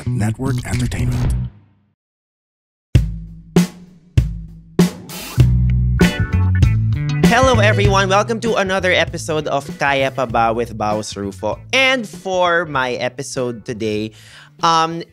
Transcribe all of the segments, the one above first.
Network Entertainment. Hello everyone! Welcome to another episode of Kaya Pa Ba with Baus Rufo. And for my episode today,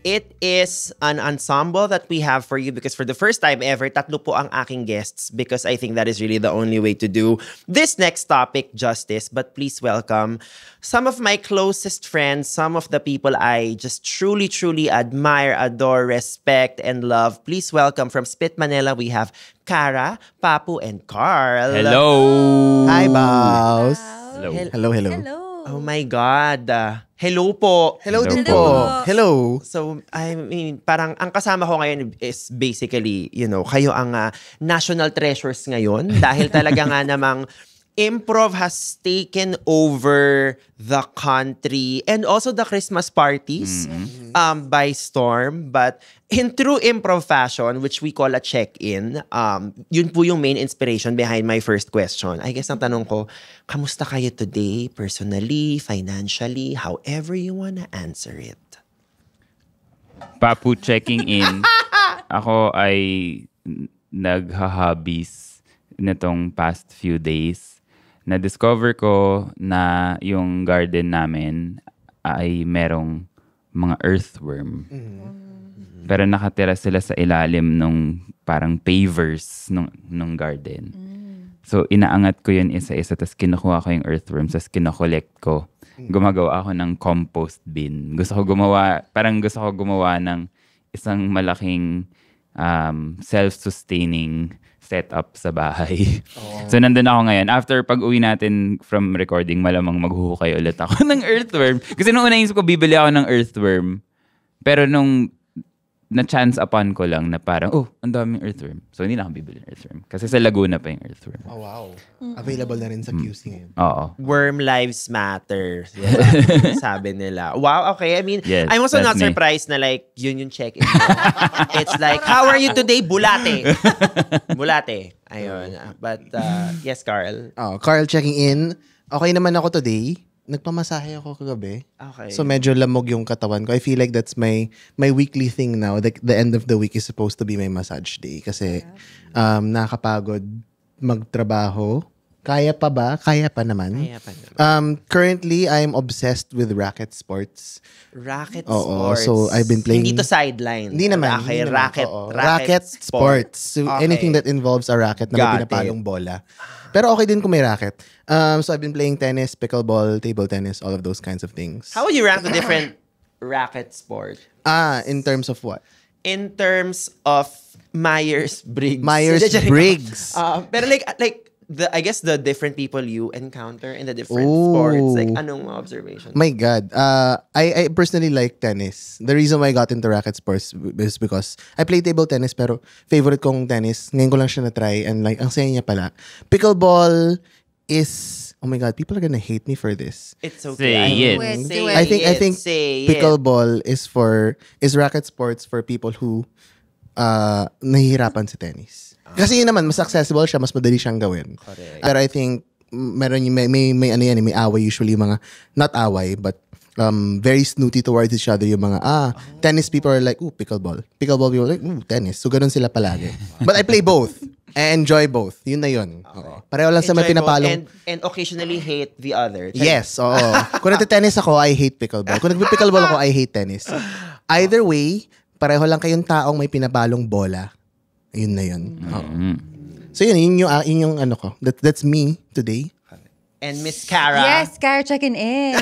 it is an ensemble that we have for you because for the first time ever, tatlo po ang aking guests because I think that is really the only way to do this next topic justice. But please welcome some of my closest friends, some of the people I just truly, truly admire, adore, respect, and love. Please welcome from Spit Manila, we have Cara, Papu, and Carl. Hello! Hi, Baus. Hello. Hello, hello. Hello. Oh my God. Hello po. Hello din Hello. po. Hello. So, I mean, parang ang kasama ko ngayon is basically, you know, kayo ang national treasures ngayon dahil talaga nga namang improv has taken over the country and also the Christmas parties by storm. But in true improv fashion, which we call a check-in, yun po yung main inspiration behind my first question. I guess ang tanong ko, kamusta kayo today, personally, financially, however you wanna answer it? Papu checking in. Ako ay nagha-hobbies nitong past few days. Na-discover ko na yung garden namin ay merong mga earthworm. Pero nakatira sila sa ilalim nung parang pavers nung garden. So inaangat ko yun isa-isa, tapos kinukuha ko yung earthworms, tapos kinokollect ko. Gumagawa ako ng compost bin. Gusto ko gumawa ng isang malaking self-sustaining setup sa bahay. So nandun ako ngayon. After pag-uwi natin from recording, malamang maghuhukay ulit ako ng earthworm. Kasi nung una isip ko, bibili ako ng earthworm. Pero nung na-chance upon ko lang na parang, ang daming earthworm. So hindi na ako bibili ng earthworm. Kasi sa Laguna pa yung earthworm. Oh, wow. Available na rin sa QC ngayon. Oo. Worm lives matter. Yeah. Sabi nila. Wow, okay. I mean, Yes, I'm also that's not me. surprised na like, yun yung check-in mo. It's like, how are you today? Bulate. Bulate. Ayun. But, yes, Carl. Oh, Carl checking in. Okay naman ako today. Nagpamasahe ako kagabi. Okay. So medyo lamog yung katawan ko. I feel like that's my weekly thing now. The end of the week is supposed to be my massage day. Kasi nakakapagod magtrabaho. Kaya pa ba? Kaya pa naman. Kaya pa naman. Currently, I'm obsessed with racket sports. Racket Oo, sports. so I've been playing- Hindi to sideline. Hindi naman. Okay, hindi naman. racket. Oo. Racket sports. So Okay. anything that involves a racket na may Got pinapalong bola. Pero okay din kung may racket. So I've been playing tennis, pickleball, table tennis, all of those kinds of things. How would you rank the different racket sport? In terms of what? In terms of Myers-Briggs. Myers-Briggs. Pero like I guess the different people you encounter in the different Ooh. sports, like anong mga observation? My God. I personally like tennis. The reason why I got into racket sports is because I play table tennis pero favorite kong tennis. Ngayon ko lang siya na-try and like, ang saya niya pala. Pickleball is, oh my God, people are gonna hate me for this. It's Say okay. it. Say I think say it. pickleball is racket sports for people who nahihirapan sa tennis. Kasi yun naman, mas accessible siya, mas madali siyang gawin. Correct. Pero I think, may ano yan, may away usually mga, not away, but very snooty towards each other yung mga, tennis people are like, pickleball. Pickleball people are like, tennis. So ganun sila palagi. But I play both. I enjoy both. Yun na yun. Oo. Pareho lang sa may Enjoy both pinapalong. and occasionally hate the other. Yes, oo. Kung nagte-tennis ako, I hate pickleball. Kung nagpi-pickleball ako, I hate tennis. Either way, pareho lang kayong taong may pinapalong bola. Ayun na yun. Oo. So yun yung ano ko. That's me today. And Miss Cara. Yes, Cara checking in.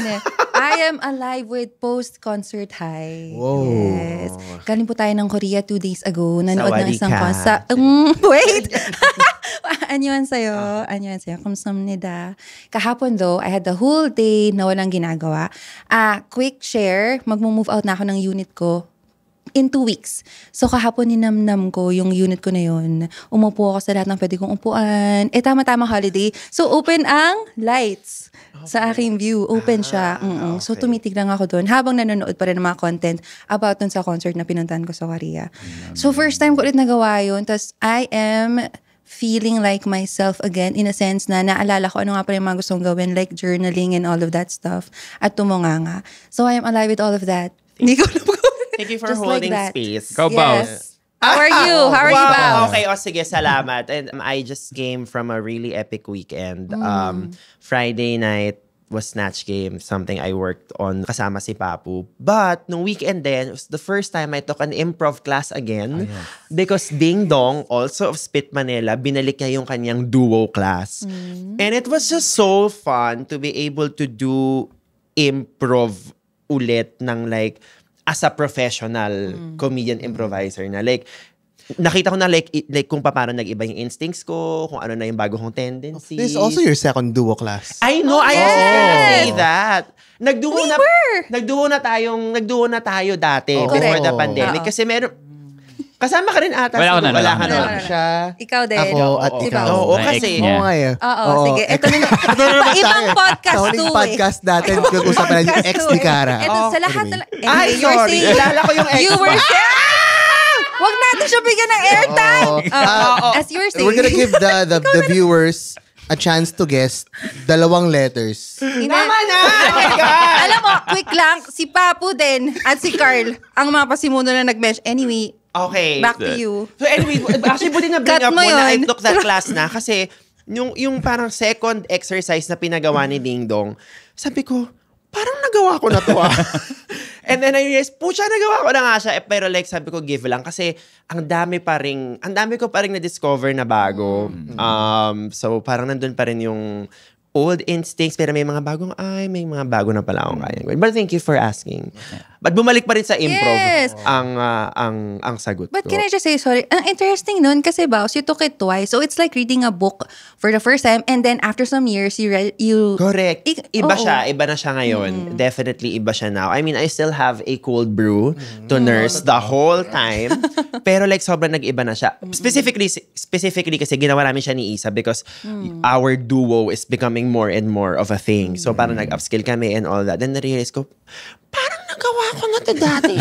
I am alive with post-concert high. Whoa. Yes. Galing po tayo ng Korea 2 days ago. Nanood ng isang Sawadee ka. wait! Anyuan sa'yo. Anyuan sa'yo. Kamsamnida. Kahapon though, I had the whole day na walang ginagawa. Quick share. Magmo-move out na ako ng unit ko in 2 weeks. So kahapon ninamnam ko yung unit ko na yun. Umupo ako sa lahat ng pwede kong upuan. Tama-tama holiday. So open ang lights sa aking view. Open siya. Okay. So tumitig lang ako doon habang nanonood pa rin ng mga content about dun sa concert na pinuntahan ko sa Korea. So first time ko ulit nagawa yun. Tapos I am feeling like myself again in a sense na naalala ko ano nga pala yung mga gustong gawin like journaling and all of that stuff at tumunganga. So I am alive with all of that. Hindi ko alam Thank you for Just like holding that. space. Ikaw, Baus. How are you? How are you, Wow. Bao? Okay, sige, salamat. And I just came from a really epic weekend. Friday night was Snatch Game, something I worked on kasama si Papu. But nung weekend din, it was the first time I took an improv class again. Because Ding Dong, also of Spit Manila, binalik niya yung kanyang duo class. And it was just so fun to be able to do improv ulit ng like, as a professional comedian improviser na like nakita ko na like kung paano nag-iba yung instincts ko, kung ano na yung bago kong tendencies. This is also your second duo class. I know, I was gonna say that. Nagduo na tayo dati before the pandemic kasi meron kasama ka rin ata. Wala ako na. Wala ka na. Siya, Ikaw din. ako, at Si ikaw. Bao. Oo, May kasi ex niya. Oo nga eh. Oo, sige. Ito na ibang Sa podcast huling to podcast natin, pag-usapan natin yung ex ni Cara. Ito, sa lahat na Ay, sorry. Kilala ko yung ex You mo. were Wag natin siya bigyan ng airtime. As you were saying. We're gonna give the viewers a chance to guess 2 letters. Tama na! Oh my God! Alam mo, quick lang, si Papu din at si Carl, ang mga pasimuno na nag-mesh. Anyway, Okay. back to you. So anyway, actually buti na bring Cut up mo mo na I yun. took that class na kasi yung parang second exercise na pinagawa ni Ding Dong, sabi ko, parang nagawa ko na to And then I realized, pucha, nagawa ko na nga siya. Pero like, sabi ko, give lang. Kasi ang dami ko pa rin na-discover na bago. So parang nandun pa rin yung old instincts, pero may mga may mga bago na pala akong kaya. But thank you for asking. But bumalik pa rin sa improv Yes. ang sagot But ko. can I just say, sorry, ang interesting nun kasi Baus, you took it twice. So it's like reading a book for the first time and then after some years, you Correct. Iba Oo. siya. Iba na siya ngayon. Definitely iba siya now. I mean, I still have a cold brew to nurse the whole time. Pero like, sobrang nag-iba na siya. Specifically kasi ginawa namin siya ni Isa because our duo is becoming more and more of a thing. So parang nag-upskill kami and all that. Then na-realize ko, parang nagawa ko na to dati.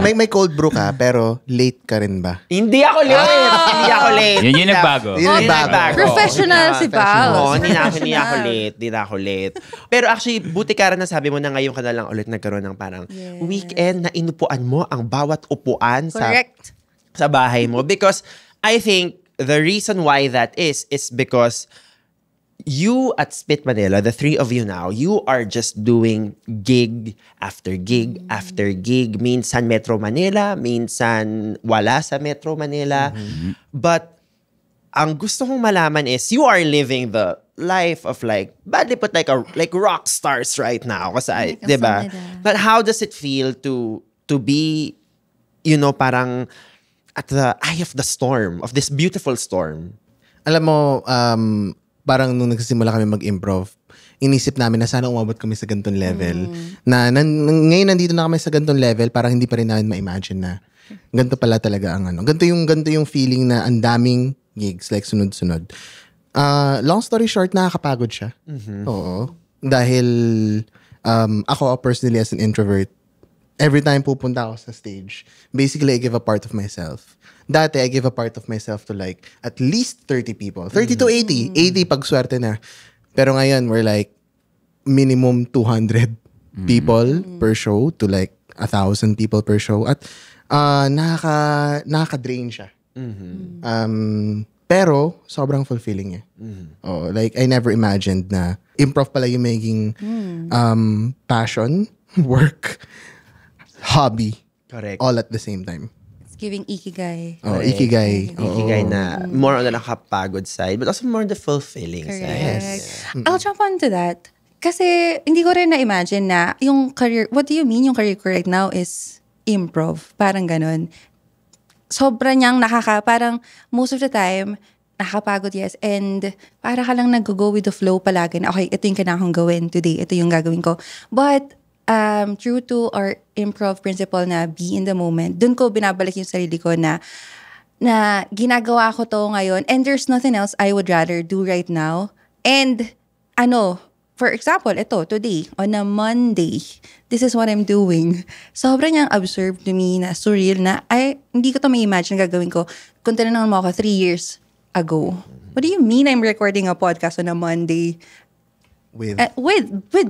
May cold brew ka, pero late ka rin ba? Hindi ako late. Hindi ako late. Yun yung nagbago. Yun yung bago. Professional si Baus. Oo, hindi na ako late. Pero actually, buti ka rin na sabi mo na ngayon ka na lang ulit nagkaroon ng parang weekend na inupuan mo ang bawat upuan Correct. sa bahay mo. Because I think the reason why that is because you at Spit Manila, the 3 of you now, you are just doing gig after gig after gig. Minsan Metro Manila, minsan wala sa Metro Manila. But ang gusto kong malaman is you are living the life of like, badly put like rock stars right now. Kasi, Like a diba? song But how does it feel to be, parang at the eye of the storm, of this beautiful storm? Alam mo, parang nung nagsisimula kami mag-improv, inisip namin na sana umabot kami sa ganitong level. Ngayon nandito na kami sa ganitong level, parang hindi pa rin namin ma-imagine na ganito pala talaga ang ano. Ganito yung feeling na ang daming gigs, like sunod-sunod. Long story short, nakakapagod siya. Oo. Dahil ako personally as an introvert, every time pupunta ako sa stage, basically I give a part of myself. Dati, I give a part of myself to like at least 30 people. 30 to 80. 80 pag swerte na. Pero ngayon, we're like minimum 200 people per show to like 1,000 people per show. At nakaka-drain siya. Pero, sobrang fulfilling eh. Oh, like, I never imagined na improv pala yung maging passion, work, hobby. Correct. All at the same time. Giving ikigai. Oh, ikigai. Ikigai na more on the nakapagod side, but also more on the fulfilling side. Correct. I'll jump onto that. Kasi hindi ko rin na-imagine na yung career, what do you mean yung career ko right now is improv? Parang ganun. Sobra niyang parang most of the time, nakakapagod, yes. And para ka lang nag-go with the flow palagi na, okay, ito yung kailangan kong gawin today. Ito yung gagawin ko. But, true to our improv principle na be in the moment, dun ko binabalik yung sarili ko na ginagawa ko to ngayon and there's nothing else I would rather do right now. And for example, ito, today, on a Monday, this is what I'm doing. Sobrang niyang absurd to me na surreal na, hindi ko to may imagine gagawin ko kung tinanong mo ako 3 years ago. What do you mean I'm recording a podcast on a Monday? with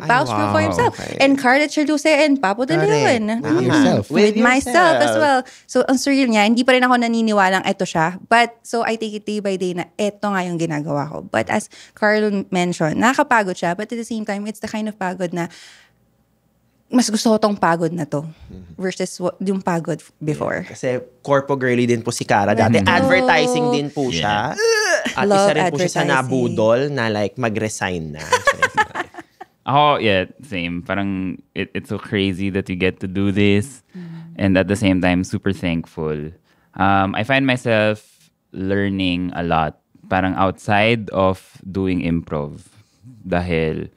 Paus wow, for himself. okay. And Carla Cherduse and Papo de Leon. With yourself. With myself as yourself. well. So, ang surreal niya, hindi pa rin ako naniniwalang eto siya. But, so I take it day by day na eto nga yung ginagawa ko. But as Carl mentioned, nakakapagod siya. But at the same time, it's the kind of pagod na mas gusto ko tong pagod na to versus yung pagod before. Kasi corpo girly din po si Cara. Dati advertising din po siya. At Love isa rin po siya sa advertising. nabudol na like mag-resign na. Ako, yeah, same. Parang it's so crazy that you get to do this. And at the same time, super thankful. I find myself learning a lot. Parang outside of doing improv. Dahil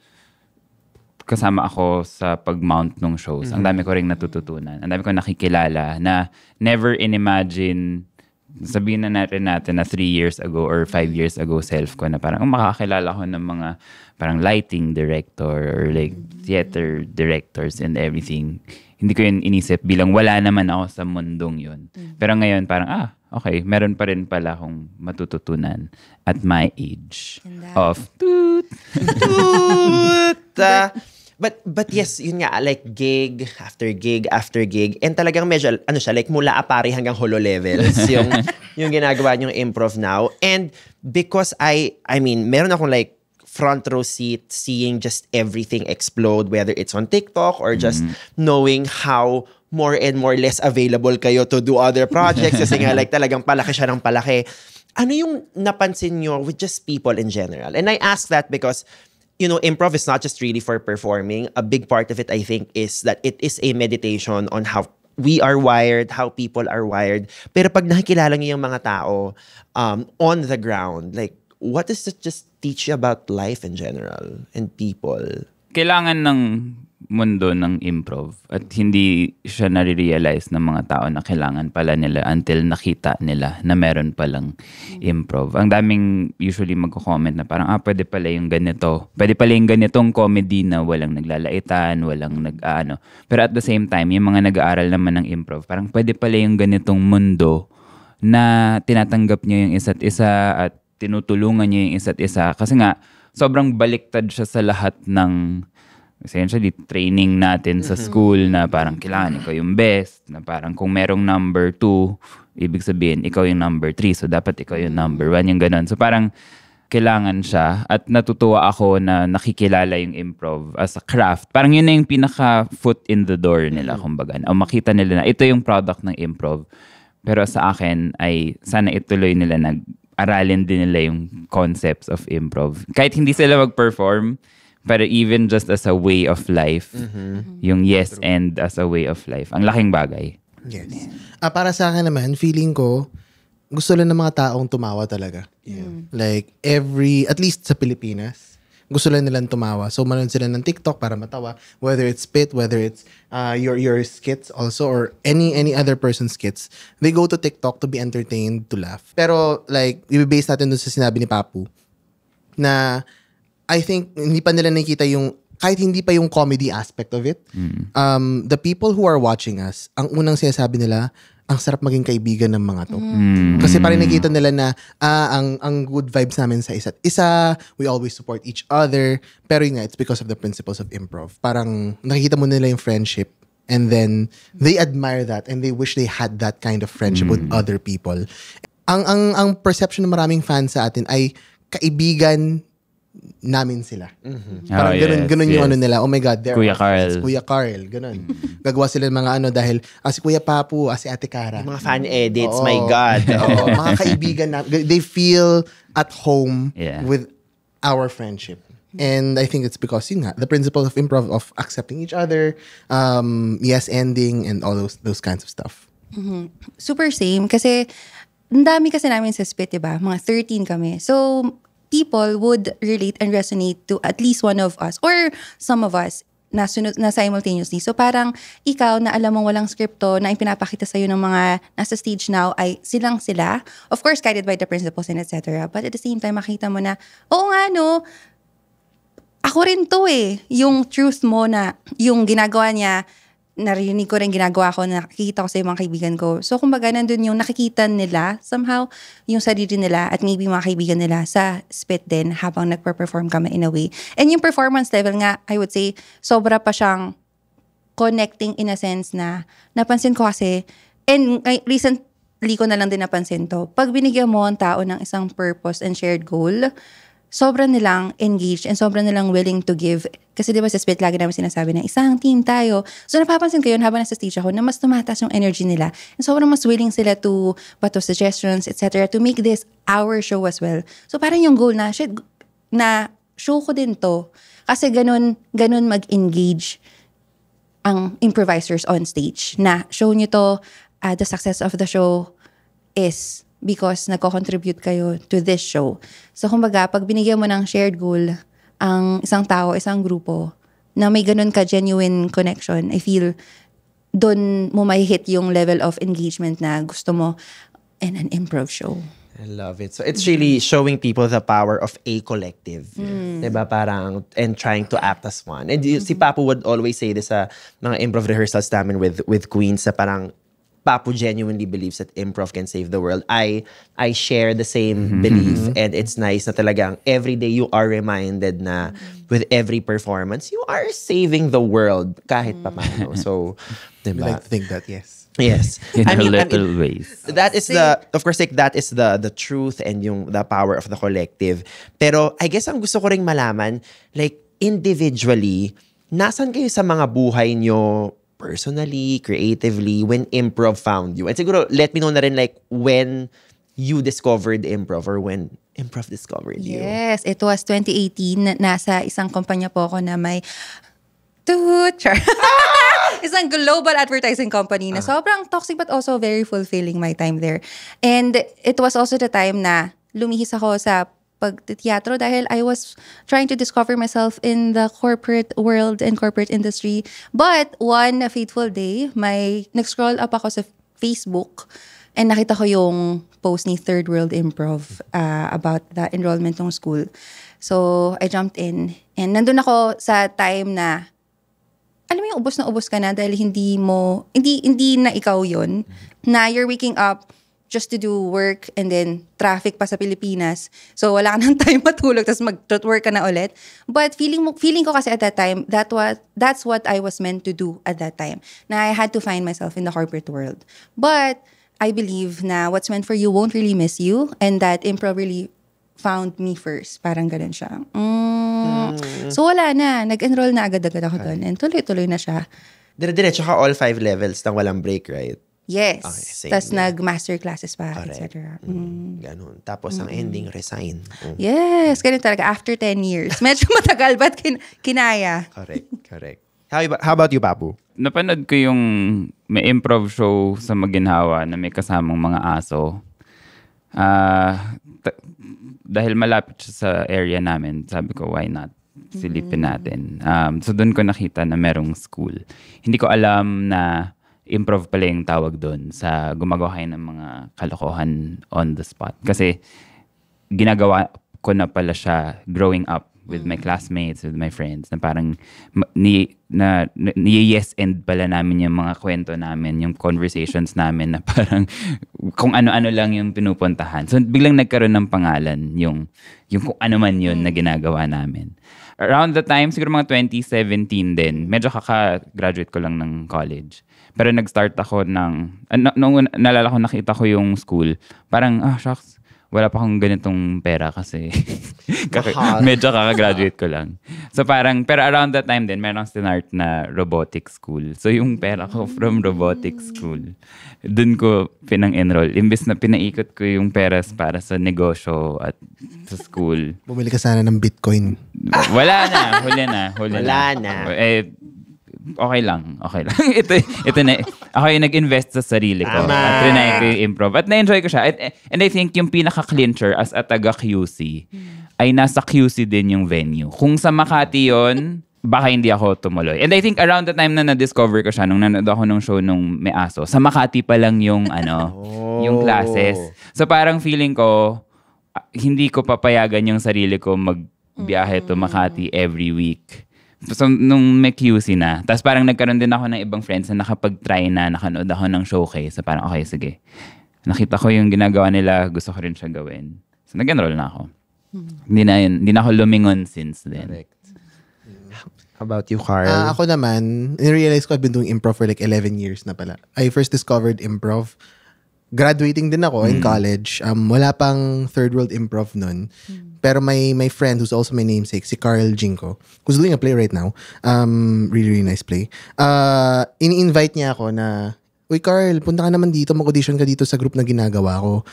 kasama ako sa pag-mount ng shows. Ang dami ko ring natututunan. Ang dami ko nakikilala na never in-imagine, sabihin na natin na 3 years ago or 5 years ago self ko na parang makakilala ko ng mga parang lighting director or like theater directors and everything. Hindi ko yun inisip bilang wala naman ako sa mundong yun. Pero ngayon parang, okay, meron pa rin pala akong matututunan at my age of toot. But yes, yun nga, like gig after gig after gig. And talagang medyo, siya, like mula apari hanggang holo levels yung ginagawa niyong improv now. And because I mean, meron akong like front row seat seeing just everything explode, whether it's on TikTok or just knowing how more and more less available kayo to do other projects. Kasi nga like talagang palaki siya ng palaki. Ano yung napansin nyo with just people in general? And I ask that because improv is not just really for performing. A big part of it, I think, is that it is a meditation on how we are wired, how people are wired. Pero pag nakikilala niyo yung mga tao on the ground, like, what does it just teach you about life in general and people? Kailangan ng mundo ng improv at hindi siya nare-realize ng mga tao na kailangan pala nila until nakita nila na meron palang improv. Ang daming usually magko-comment na parang pwede pala yung ganito. Pwede pala yung ganitong comedy na walang naglalaitan, walang nag-ano. Pero at the same time, yung mga nag-aaral naman ng improv, parang pwede pala yung ganitong mundo na tinatanggap niyo yung isa't isa at tinutulungan niyo yung isa't isa. Kasi nga, sobrang baliktad siya sa lahat ng essentially training natin sa school na parang kailangan ikaw yung best, na parang kung merong number 2, ibig sabihin ikaw yung number 3, so dapat ikaw yung number 1, yung ganun. So parang kailangan siya at natutuwa ako na nakikilala yung improv as a craft. Parang yun na yung pinaka foot in the door nila, kumbaga. O makita nila na ito yung product ng improv. Pero sa akin ay sana ituloy nila na aralin din nila yung concepts of improv. Kahit hindi sila mag-perform, pero even just as a way of life, yung yes and as a way of life, ang laking bagay. Yes. Para sa akin naman, feeling ko, gusto lang ng mga taong tumawa talaga. Yeah. Like, at least sa Pilipinas, gusto lang nilang tumawa. So, manood sila ng TikTok para matawa. Whether it's Spit, whether it's your skits also, or any other person's skits. They go to TikTok to be entertained, to laugh. Pero, like, i-base natin dun sa sinabi ni Papu, na I think hindi pa nila nakikita kahit hindi pa yung comedy aspect of it. The people who are watching us, ang unang sinasabi nila, ang sarap maging kaibigan ng mga to. Kasi parang nakikita nila na ang good vibes namin sa isa't isa, we always support each other, pero yun nga, it's because of the principles of improv. Parang nakikita mo nila yung friendship, and then they admire that and they wish they had that kind of friendship with other people. Ang perception ng maraming fans sa atin ay kaibigan namin sila. Parang ganun yung ano nila. Oh my God, they're Kuya Carl. Kuya Carl, ganun. Gagawa sila ng mga dahil si Kuya Papu, si Ate Cara. Mga fan edits, my God. Mga kaibigan na, they feel at home with our friendship. And I think it's because the principle of improv, of accepting each other, yes ending, and all those kinds of stuff. Super same. Kasi, ang dami kasi namin sa Spit, diba? Mga 13 kami. So, people would relate and resonate to at least one of us or some of us na simultaneously. So parang ikaw na alam mong walang scripto na ipinapakita sa'yo ng mga nasa stage now ay silang sila. Of course, guided by the principles and etc. But at the same time, makita mo na, oo nga no, ako rin to eh. Yung truth mo na yung ginagawa niya, narinig ko rin ginagawa ko, nakikita ko sa mga kaibigan ko. So, kumbaga, nandun yung nakikita nila, somehow, yung sarili nila at maybe mga kaibigan nila sa spit din habang nagpa-perform kami in a way. And yung performance level nga, I would say, sobra pa siyang connecting in a sense na napansin ko kasi, and recently ko na lang din napansin to, pag binigyan mo ang tao ng isang purpose and shared goal, sobra nilang engaged and sobra nilang willing to give. Kasi di ba sa split, lagi namin sinasabi na isang team tayo. So napapansin ko yun habang nasa stage ako na mas tumataas yung energy nila. And sobrang mas willing sila to pato suggestions, etc. to make this our show as well. So parang yung goal na, shit, na show ko din to. Kasi ganun mag-engage ang improvisers on stage. Na show nyo to, the success of the show is because nagko-contribute kayo to this show. So, kumbaga, pag binigyan mo ng shared goal, ang isang tao, isang grupo, na may ganun ka genuine connection, I feel, doon mo may hit yung level of engagement na gusto mo in an improv show. I love it. So, it's really showing people the power of a collective. Diba? Parang, and trying to act as one. And si Papu would always say this sa mga improv rehearsals namin with Queens, sa parang, Papu genuinely believes that improv can save the world. I share the same belief, and it's nice na talagang every day you are reminded na with every performance, you are saving the world kahit paano. So, diba? We like to think that, yes. Yes. In little ways. That is of course, like, that is the truth and the power of the collective. Pero I guess ang gusto ko ring malaman, like, individually, nasan kayo sa mga buhay nyo personally, creatively, when improv found you? And siguro, let me know na rin, like, when you discovered improv or when improv discovered you. Yes, it was 2018. Nasa isang kumpanya po ako na may isang global advertising company na sobrang toxic but also very fulfilling my time there. And it was also the time na lumihis ako sa pagteatro dahil I was trying to discover myself in the corporate world and corporate industry. But one fateful day, nag-scroll up ako sa Facebook and nakita ko yung post ni Third World Improv about the enrollment ng school. So, I jumped in. And nandun ako sa time na, alam mo yung ubos na ubos ka na dahil hindi na ikaw yun. Na you're waking up just to do work and then traffic pa sa Pilipinas. So wala ka ng time matulog tapos mag-work ka na ulit. But feeling ko kasi at that time, that's what I was meant to do at that time. Na I had to find myself in the corporate world. But I believe na what's meant for you won't really miss you and that improv really found me first. Parang ganun siya. So wala na. Nag-enroll na agad-agad ako doon and tuloy-tuloy na siya. Dire-diretso ka all 5 levels nang walang break, right? Yes. Okay, Tapos nag-master classes pa, etc. Ganun. Tapos ang ending, resign. Yes, ganun talaga. After 10 years. Medyo matagal, but kinaya. Correct. How about you, Papu? Napanood ko yung may improv show sa Maginhawa na may kasamang mga aso. Dahil malapit siya sa area namin, sabi ko, why not? Silipin natin. So doon ko nakita na merong school. Hindi ko alam na improv pala yung tawag doon sa gumagawa kayo ng mga kalokohan on the spot. Kasi ginagawa ko na pala siya growing up with my classmates, with my friends, na parang yes and pala namin yung mga kwento namin, yung conversations namin na parang kung ano-ano lang yung pinupuntahan. So biglang nagkaroon ng pangalan yung kung ano man yun na ginagawa namin. Around the time, siguro mga 2017 din, medyo kaka-graduate ko lang ng college. Pero nag-start ako nung nalala ko, nakita ko yung school, parang, shucks, wala pa akong ganitong pera kasi medyo kaka-graduate ko lang. So parang, pero around that time din, meron start na robotics school. So yung pera ko from robotics school, dun ko pinang-enroll. Imbes na pinaikot ko yung pera para sa negosyo at sa school. Bumili ka sana ng Bitcoin. Wala na. Huli na. Okay lang. Ito na. Ako yung nag-invest sa sarili ko. At trinay ko yung improv. At na-enjoy ko siya. And I think yung pinaka-clincher as a taga-QC ay nasa QC din yung venue. Kung sa Makati yon, baka hindi ako tumuloy. And I think around the time na na-discover ko siya, nung nanood ako ng show nung May Aso, sa Makati pa lang yung yung classes. So parang feeling ko, hindi ko papayagan yung sarili ko magbiyahe to Makati every week So, nung may QC na, tapos parang nagkaroon din ako ng ibang friends na nakapag-try na, nakanood ako ng showcase. So parang, okay, sige. Nakita ko yung ginagawa nila, gusto ko rin siya gawin. So nag-enroll na ako. Hindi na ako lumingon since then. Correct. How about you, Carl? Ako naman, I-realize ko I've been doing improv for like 11 years na pala. I first discovered improv. Graduating din ako in college. Wala pang third world improv nun. Pero my friend who's also my namesake, si Carl Jinko, who's doing a play right now. Really, really nice play. Ini-invite niya ako na, uy Carl, punta ka naman dito, mag-audition ka dito sa group na ginagawa ko.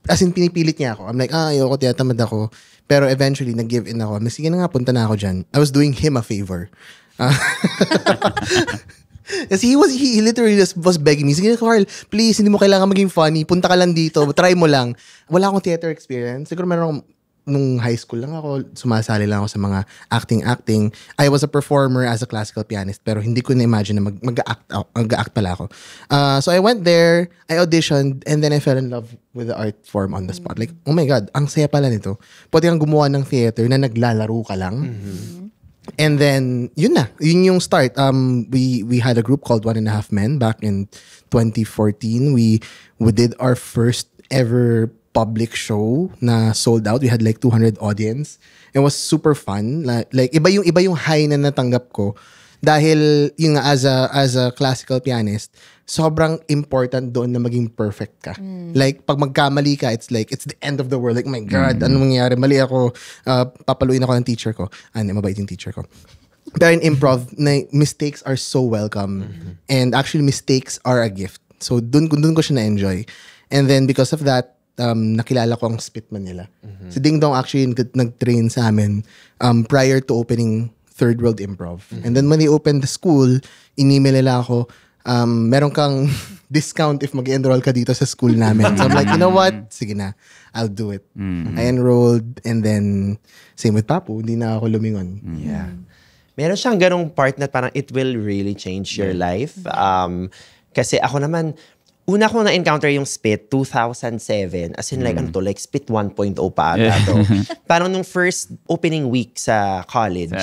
As in, pinipilit niya ako. I'm like, ayoko, tiyatamad ako. Pero eventually, nag-give in ako. Sige na nga, punta na ako dyan. I was doing him a favor. Kasi he literally was begging me, sige Carl, please, hindi mo kailangan maging funny. Punta ka lang dito. Try mo lang. Wala akong theater experience. Siguro meron akong, nung high school lang ako, sumasali lang ako sa mga acting. I was a performer as a classical pianist, pero hindi ko na-imagine na mag-act pala ako. So I went there, I auditioned, and then I fell in love with the art form on the spot. Like, oh my God, ang saya pala nito. Pwede kang gumawa ng theater na naglalaro ka lang. And then, yun yung start. We had a group called 1.5 Men back in 2014. We did our first ever public show na sold out. We had like 200 audience. It was super fun. Like iba yung high na natanggap ko dahil yung as a classical pianist, sobrang important doon na maging perfect ka. Like pag magkamali ka, it's the end of the world. Like, my God, ano mangyayari? Mali ako, papaluin ako ng teacher ko. Mabait yung teacher ko. Pero in improv, mistakes are so welcome. And actually, mistakes are a gift. So dun ko siya na-enjoy. And then because of that, nakilala ko ang spitman nila. Si Ding Dong actually nag-train sa amin prior to opening Third World Improv. And then when they opened the school, in-email nila ako, meron kang discount if mag-enroll ka dito sa school namin. So I'm like, you know what? Sige na, I'll do it. I enrolled, and then same with Papu, hindi na ako lumingon. Yeah. Meron siyang ganong part na parang it will really change your life. Kasi ako naman, una ko na-encounter yung Spit, 2007. As in, like, like Spit 1.0 pa ata to. Parang nung first opening week sa college,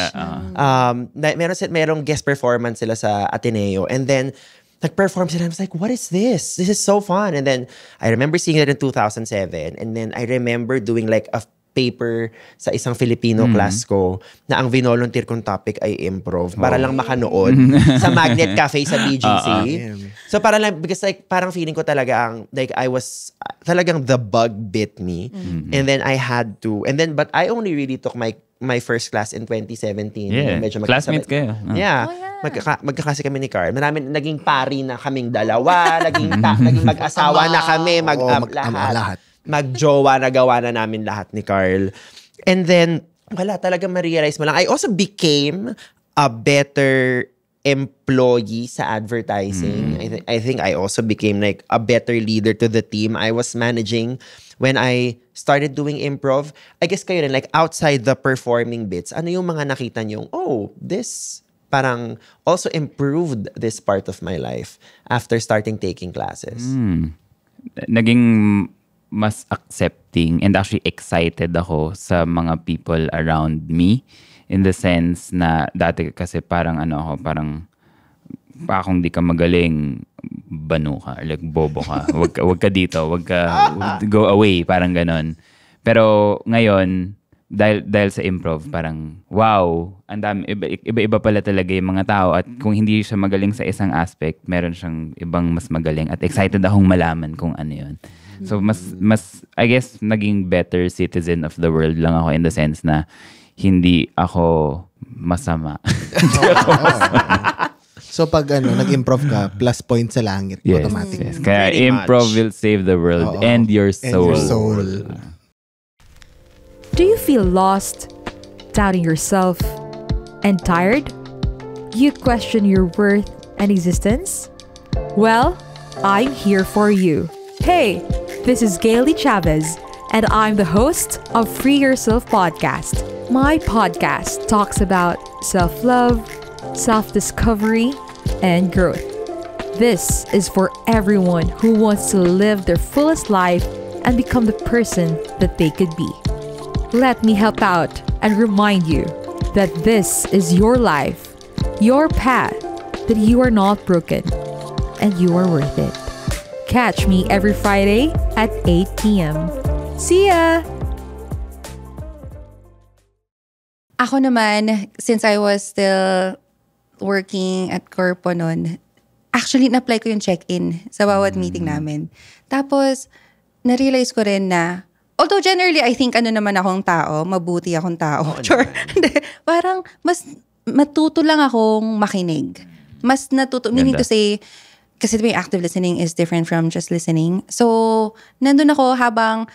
merong guest performance sila sa Ateneo. And then, nag-perform sila. I was like, what is this? This is so fun. And then, I remember seeing it in 2007. And then, I remember doing like a paper sa isang Filipino class ko na ang volunteer kong topic ay improv para lang makanood sa Magnet Cafe sa BGC. So para lang, because like parang feeling ko talaga like I was talagang the bug bit me. And then I had to, but I only really took my first class in 2017. Yeah. Medyo Classmates kayo. Yeah. Magkakasi kami ni Carl. Naging pari na kaming dalawa, naging mag-asawa na kami, lahat. Magjowa na gawa na namin lahat ni Carl. And then, wala talaga ma-realize mo lang. I also became a better employee sa advertising. I think I also became like a better leader to the team I was managing when I started doing improv. I guess kayo rin, like outside the performing bits, ano yung mga nakita nyo? Oh, this parang also improved this part of my life after starting taking classes. Naging mas accepting and actually excited ako sa mga people around me, in the sense na dati kasi parang kung di ka magaling, bano ka, like bobo ka, wag ka dito, go away, parang ganon. Pero ngayon, dahil sa improv, parang wow, ang dami, iba pala talaga yung mga tao, at kung hindi siya magaling sa isang aspect, meron siyang ibang mas magaling, at excited akong malaman kung ano yun. So mas I guess naging better citizen of the world lang ako, in the sense na hindi ako masama. So pag nag-improv ka, plus point sa langit, automatic. Yes. Kaya Pretty improv much will save the world and your soul. Do you feel lost, doubting yourself, and tired? You question your worth and existence? Well, I'm here for you. Hey, this is Gailey Chavez, and I'm the host of Free Yourself Podcast. My podcast talks about self-love, self-discovery, and growth. This is for everyone who wants to live their fullest life and become the person that they could be. Let me help out and remind you that this is your life, your path, that you are not broken, and you are worth it. Catch me every Friday at 8 p.m. See ya! Ako naman, since I was still working at Corpo noon, actually, na-apply ko yung check-in sa bawat meeting namin. Tapos, na-realize ko rin na, although generally, I think naman akong tao, mabuti akong tao. Sure. Parang, mas matuto lang akong makinig. Mas natuto, meaning to say, kasi yung active listening is different from just listening. So, nandun ako habang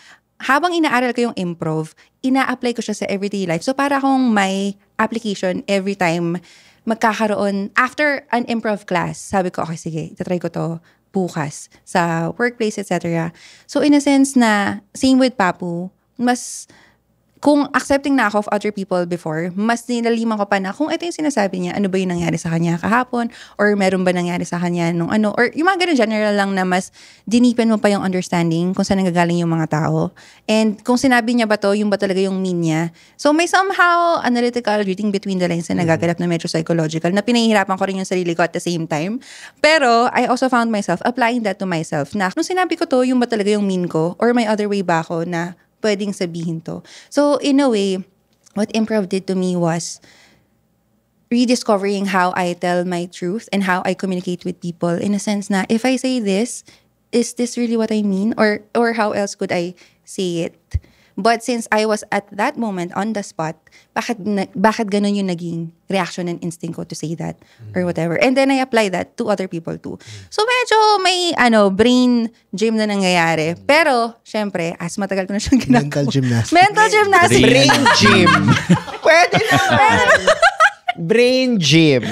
inaaral ko yung improv, ina-apply ko siya sa everyday life. So, para akong may application every time magkakaroon, after an improv class, sabi ko, okay, sige, itatry ko to bukas sa workplace, etc. So, in a sense na, same with Papu, mas, kung accepting na ako of other people before, mas nilaliman ko pa na kung ito yung sinasabi niya, ano ba yung nangyari sa kanya kahapon, or meron ba nangyari sa kanya nung ano, or yung mga ganun general lang na mas dinipen mo pa yung understanding kung saan nanggagaling yung mga tao. And kung sinabi niya ba to, yung ba talaga yung mean niya. So may somehow analytical reading between the lines na nagaganap na medyo psychological, na pinahihirapan ko rin yung sarili ko at the same time. Pero I also found myself applying that to myself na nung sinabi ko to, yung ba talaga yung mean ko, or may other way ba ako na pwedeng sabihin to. So, in a way, what improv did to me was rediscovering how I tell my truth and how I communicate with people, in a sense na, if I say this, is this really what I mean? Or how else could I say it? But since I was at that moment on the spot, bakit ganun yung naging reaction and instinct ko to say that or whatever. And then I apply that to other people too. So medyo may brain gym na nangyayari. Pero, syempre, as matagal ko na siyang ginagawa. Mental gymnastics. Mental gymnastics. Brain gym. Pwede naman. Brain gym.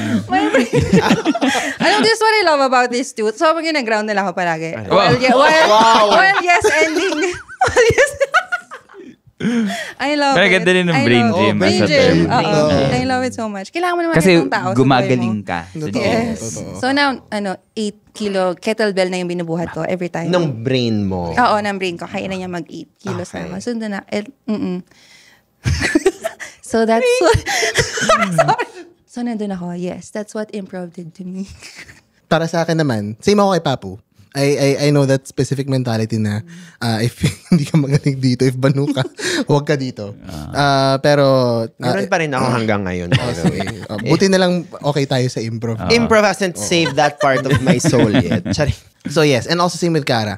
This is what I love about this too. So, pag nag-ground nila ako palagi. Wow. Well, yes, ending. Well, yes. I love Pero it. ganda rin ng brain gym. Brain as a gym. term. I love it so much. Kailangan mo naman Kasi itong tao. sa gumagaling buhay mo. ka. Yes. So now, 8 kilo kettlebell na yung binubuhat ko every time. Ng brain mo. Oo, ng brain ko. Kaya na niya mag 8 kilos Okay. na. Sundan na. So that's what... Sorry. So nandun ako. Yes, that's what improv did to me. Para sa akin naman, same ako kay Papu. I know that specific mentality na if hindi ka magaling dito, if banu ka, huwag ka dito. Pero Meron pa rin ako hanggang ngayon. By the way. buti na lang okay tayo sa improv. Improv hasn't saved that part of my soul yet. Sorry. So yes, and also same with Kara.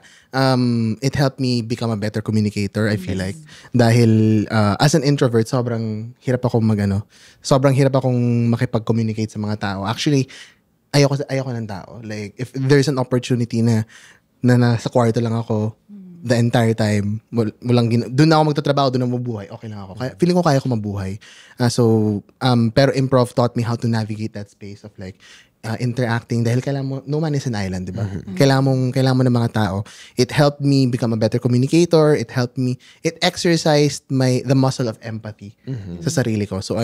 It helped me become a better communicator, I feel like. Dahil as an introvert, sobrang hirap akong sobrang hirap akong makipag-communicate sa mga tao. Actually, ayoko ng tao. Like, if there's an opportunity na nasa kwarto lang ako the entire time, doon na ako magtatrabaho, doon na mabuhay, okay lang ako. Feeling ko kaya ko mabuhay. Pero improv taught me how to navigate that space of like, interacting dahil kailangan mo, no man is an island, di ba? Kailangan mo ng mga tao. It helped me become a better communicator. It exercised the muscle of empathy sa sarili ko. So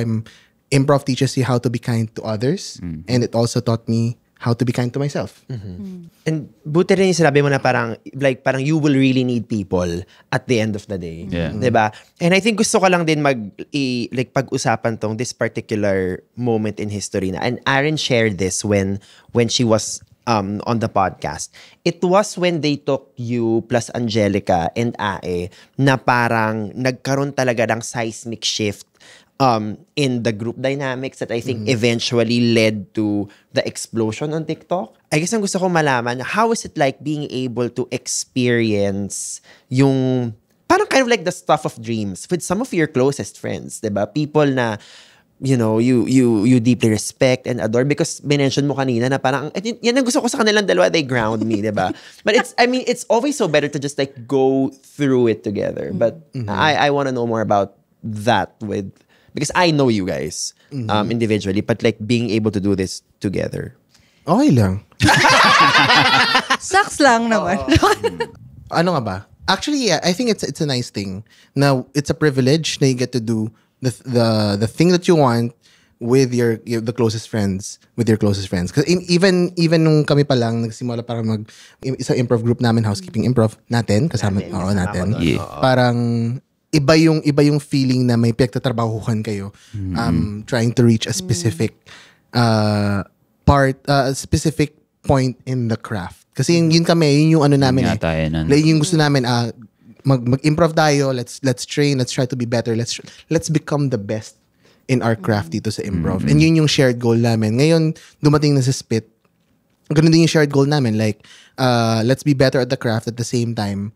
improv teaches you how to be kind to others, and it also taught me how to be kind to myself. And buti rin yung sinabi mo na parang you will really need people at the end of the day. Yeah. Diba? And I think gusto ko lang din pag-usapan tong this particular moment in history na. And Aaron shared this when she was on the podcast. It was when they took you plus Angelica and Ae na parang nagkaroon talaga ng seismic shift in the group dynamics that I think eventually led to the explosion on TikTok. I guess ang gusto ko malaman, how is it like being able to experience yung parang kind of like the stuff of dreams with some of your closest friends, diba? People na you deeply respect and adore, because mention mo kanina na parang yan ang gusto ko sa kanilang dalawa, they ground me, diba? But it's always so better to just like go through it together. But I want to know more about that because I know you guys individually, but like being able to do this together. Okay lang. Sucks lang naman. Ano nga ba? Actually, yeah, I think it's a nice thing. Now, it's a privilege na you get to do the thing that you want with the closest friends, with your closest friends. Because even nung kami pa lang nagsimula para isang improv group namin, housekeeping improv natin, kasama natin. Yeah. Parang iba yung feeling na may pinagtatrabahuhan kayo trying to reach a specific specific point in the craft. Kasi yun yung ano namin Yata yun. like yung gusto namin mag-improv tayo, let's train, let's try to be better, let's become the best in our craft dito sa improv. And yun yung shared goal namin. Ngayon dumating na sa Spit, ganun din yung shared goal namin, like let's be better at the craft, at the same time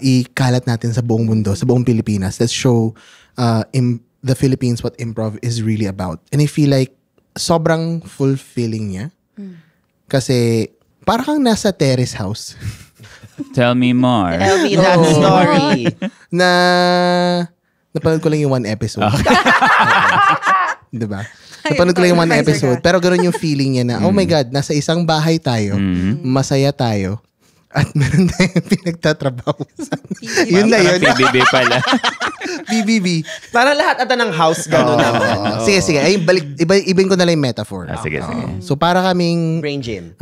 ikalat natin sa buong mundo, sa buong Pilipinas. Let's show the Philippines what improv is really about. And I feel like sobrang fulfilling niya. Kasi parang kang nasa terrace house. Tell me more. Tell me that story. Napanood ko lang yung one episode. Diba? Napanood ko lang yung one episode. Pero ganoon yung feeling niya na, oh my God, nasa isang bahay tayo, masaya tayo, at meron tayong pinagtatrabaho. Yun na yun. PBB pala. BBB. Parang lahat ata ng house gano'n naman. Sige. Ay, ibahin ko na lang yung metaphor. Sige. So, para kaming... Brain gym.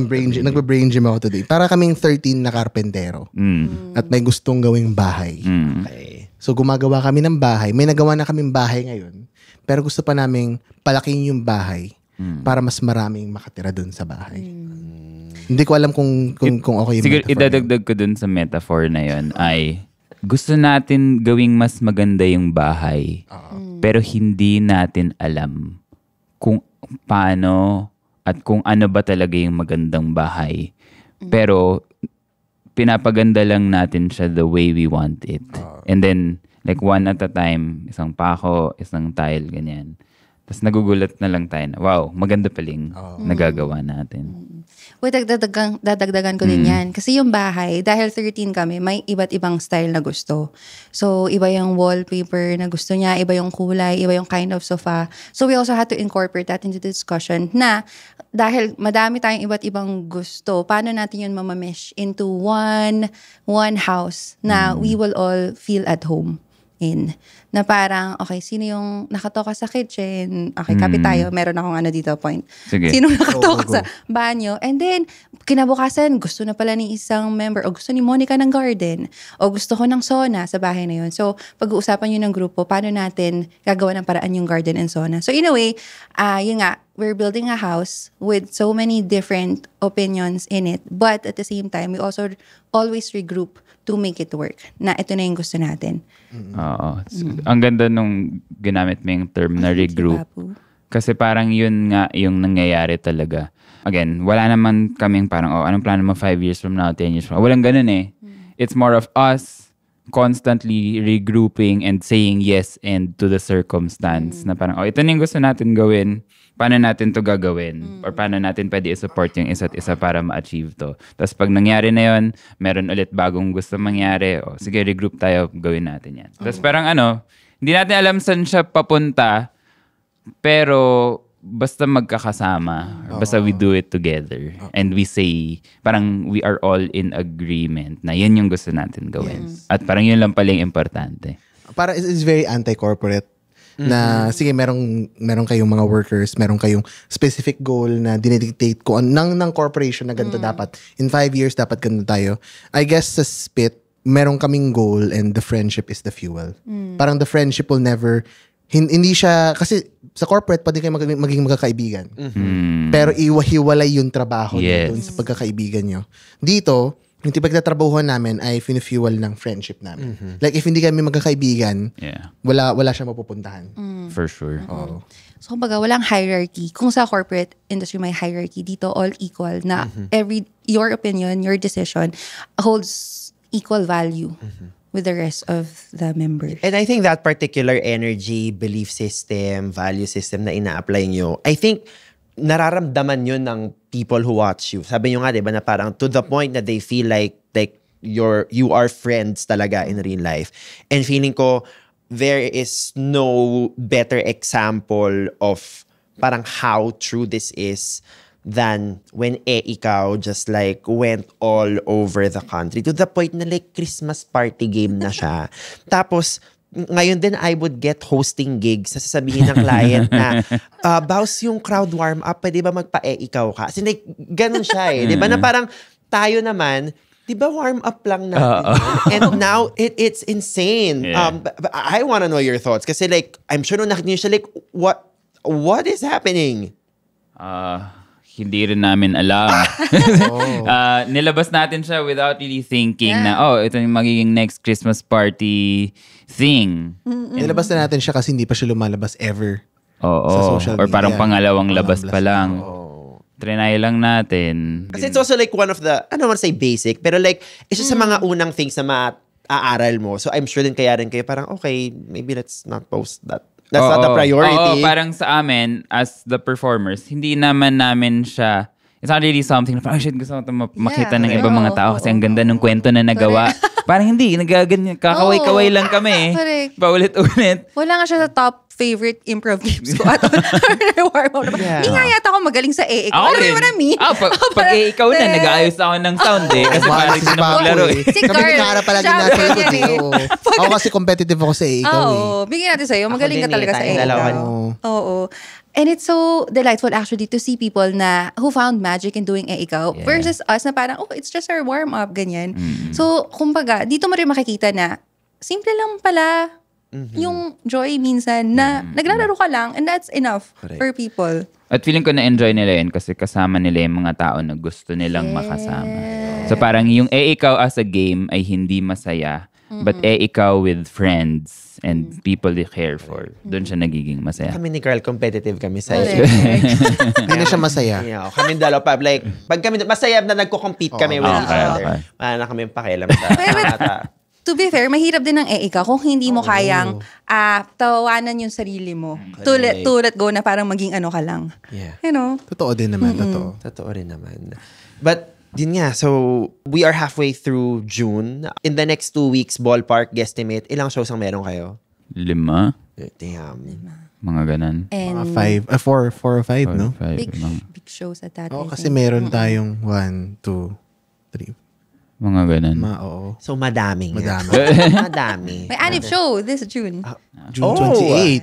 Brain gym. Nagpa-brain gym ako today. Para kaming 13 na karpentero. At may gustong gawing bahay. Okay. So, gumagawa kami ng bahay. May nagawa na kaming bahay ngayon. Pero gusto pa naming palaking yung bahay para mas maraming makatira dun sa bahay. Hindi ko alam kung okay yung siguro metaphor. idadagdag ko dun sa metaphor na yun ay gusto natin gawing mas maganda yung bahay. Pero hindi natin alam kung paano at kung ano ba talaga yung magandang bahay. Pero pinapaganda lang natin siya the way we want it. And then, like one at a time, isang pako, isang tile, ganyan. Tapos nagugulat na lang tayo na, wow, maganda paling nagagawa natin. Wait, dadagdagan ko din yan. Kasi yung bahay, dahil 13 kami, may iba't ibang style na gusto. So, iba yung wallpaper na gusto niya, iba yung kulay, iba yung kind of sofa. So, we also had to incorporate that into the discussion na dahil madami tayong iba't ibang gusto, paano natin yun mamamesh into one house na we will all feel at home in. Na parang, okay, sino yung nakatoka sa kitchen? Okay, kapit tayo. Meron akong dito, point. Sige. Sino nakatoka sa banyo? And then, kinabukasan, gusto na pala ni isang member o gusto ni Monica ng garden o gusto ko ng sauna sa bahay na yun. So, pag-uusapan yun ng grupo, paano natin gagawa ng paraan yung garden and sauna? So, in a way, yun nga, we're building a house with so many different opinions in it. But at the same time, we also always regroup to make it work. Na ito na yung gusto natin. Oo. Ang ganda nung ginamit mo yung term na regroup. Kasi parang yun nga yung nangyayari talaga. Again, wala naman kaming parang, anong plano mo 5 years from now, 10 years from now. Walang ganun eh. It's more of us constantly regrouping and saying yes and to the circumstance. Na parang, ito na yung gusto natin gawin. Paano natin to gagawin? Or paano natin pwede i-support yung isa't isa para ma-achieve to? Tapos pag nangyari na yun, meron ulit bagong gusto mangyari. Sige, regroup tayo, gawin natin yan. Tapos parang hindi natin alam saan siya papunta, pero basta magkakasama, basta we do it together. And we say, parang we are all in agreement na yan yung gusto natin gawin. At parang yun lang pala yung importante. Para it's very anti-corporate. Na sige, merong kayong mga workers, meron kayong specific goal na dinidictate ko ng corporation na ganito dapat. In 5 years, dapat ganito tayo. I guess sa Spit, meron kaming goal and the friendship is the fuel. Parang the friendship will never, hindi siya, kasi sa corporate, pwede kayo maging magkakaibigan. Pero iwahiwalay yung trabaho nyo dun sa pagkakaibigan nyo. Dito, yung pagtatrabahuhan namin ay fini-fuel ng friendship namin. Like, if hindi kami magkakaibigan, wala siya mapupuntahan. For sure. So, kumbaga, walang hierarchy. Kung sa corporate industry may hierarchy, dito all equal na your opinion, your decision holds equal value with the rest of the members. And I think that particular energy, belief system, value system na ina-apply nyo, I think nararamdaman yun ng people who watch you. Sabi nyo nga, di ba, na parang to the point that they feel like you are friends talaga in real life. And feeling ko, there is no better example of parang how true this is than when ikaw just like went all over the country to the point na like Christmas party game na siya. Tapos, ngayon din, I would get hosting gigs. Sasabihin ng client na, boss, yung crowd warm up, pwede ba magpa-ikaw ka? Kasi like, ganun siya eh. Di ba na parang tayo naman, Di ba warm up lang natin yun? And now, it's insane. Yeah. But I want to know your thoughts. Kasi like, I'm sure nung nakita niyo siya, like, what is happening? Hindi rin namin alam. Nilabas natin siya without really thinking na, ito yung magiging next Christmas party thing. Nilabas na natin siya kasi hindi pa siya lumalabas ever. Sa social Or parang media. pangalawang labas pa lang. Trinay lang natin. Kasi it's also like one of the, I don't want to say basic, pero like, isa sa mga unang things na maaaral mo. So I'm sure din kaya rin kayo parang, okay, maybe let's not post that. That's not the priority. Parang sa amin, as the performers, hindi naman namin siya, it's not really something na parang, shit, gusto ko makita ng ibang mga tao kasi ang ganda ng kwento na nagawa. Parang hindi, nagaganyan, kakaway-kaway lang kami. Correct. Paulit-ulit. Wala nga siya sa top favorite improv games ko at warm up. Hindi nga yata ako magaling sa AE ko. Ako Alam rin. mo what I mean? Pag ikaw na, nag-aayos ako ng sound eh. Kasi parang hindi na maglaro eh. Si Kami Carl, ni Cara palagi siya nasa ganyan likod eh. Oo. Ako kasi competitive ako sa ikaw eh. Oo, bigyan natin sa'yo. Magaling ka din talaga sa tayong AE. dalawa. Oo. And it's so delightful actually to see people na who found magic in doing ikaw versus us na parang, it's just our warm-up, ganyan. So, kumbaga, dito mo rin makikita na simple lang pala yung joy minsan na naglalaro ka lang and that's enough for people. At feeling ko na-enjoy nila yun kasi kasama nila yung mga tao na gusto nilang makasama. So parang yung ikaw as a game ay hindi masaya, but ikaw with friends and people you care for, doon siya nagiging masaya. Kami ni Carl, competitive kami sa Hindi na siya masaya. Yeah, kami dalawa pa, like, pag kami, masaya na nagko-compete kami with each other. Wala na kami pakialam sa mata. To be fair, mahirap din ang ika kung hindi mo kayang tawanan yung sarili mo. To let go na parang maging ano ka lang. Yeah. You know? Totoo din naman, totoo. Totoo rin naman. But, yun nga, so, we are halfway through June. In the next 2 weeks, ballpark, guesstimate, ilang shows ang meron kayo? 5? Damn. Mga ganan. And Mga 4 or 5, no? 5, big shows at that. Oo, I kasi think. meron tayong 1, 2, 3. mga ganan. Oo. So, madami nga. Madami. Madami. May anib show this June. June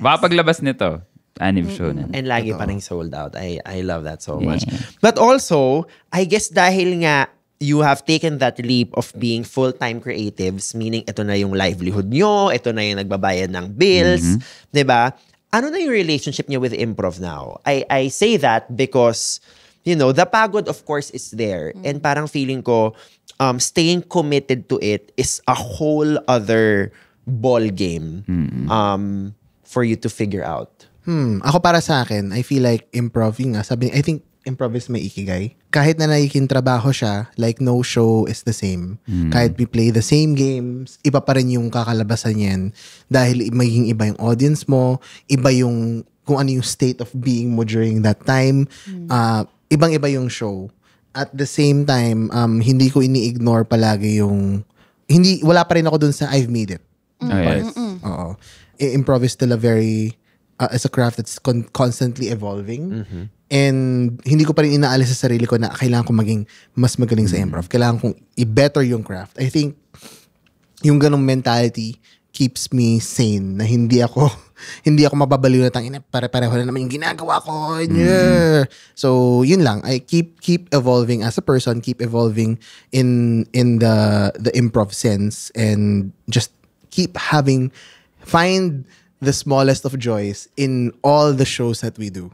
28. Baka paglabas nito, anime show na. And lagi pa rin sold out. I love that so much. But also, I guess dahil nga you have taken that leap of being full-time creatives, meaning ito na yung livelihood nyo, ito na yung nagbabayad ng bills, 'di ba? Ano na yung relationship niyo with improv now? I say that because, you know, the pagod of course is there. And parang feeling ko, staying committed to it is a whole other ball game for you to figure out. Ako para sa akin, I feel like improv, yun nga, I think improv is may ikigai. Kahit na nagiging trabaho siya, like no show is the same. Kahit we play the same games, iba pa rin yung kakalabasan yan. Dahil magiging iba yung audience mo, iba yung kung ano yung state of being mo during that time. Ibang-iba yung show. At the same time, hindi ko ini-ignore palagi yung wala pa rin ako dun sa I've made it. Yes. Oo. Improv is still a very it's a craft that's constantly evolving. And hindi ko pa rin inaalis sa sarili ko na kailangan ko maging mas magaling sa improv. Kailangan kong i-better yung craft. I think yung ganong mentality keeps me sane na hindi ako mababaliw na tangina pare-pareho na naman yung ginagawa ko. Yeah. So yun lang, I keep evolving as a person, keep evolving in the improv sense, and just find the smallest of joys in all the shows that we do,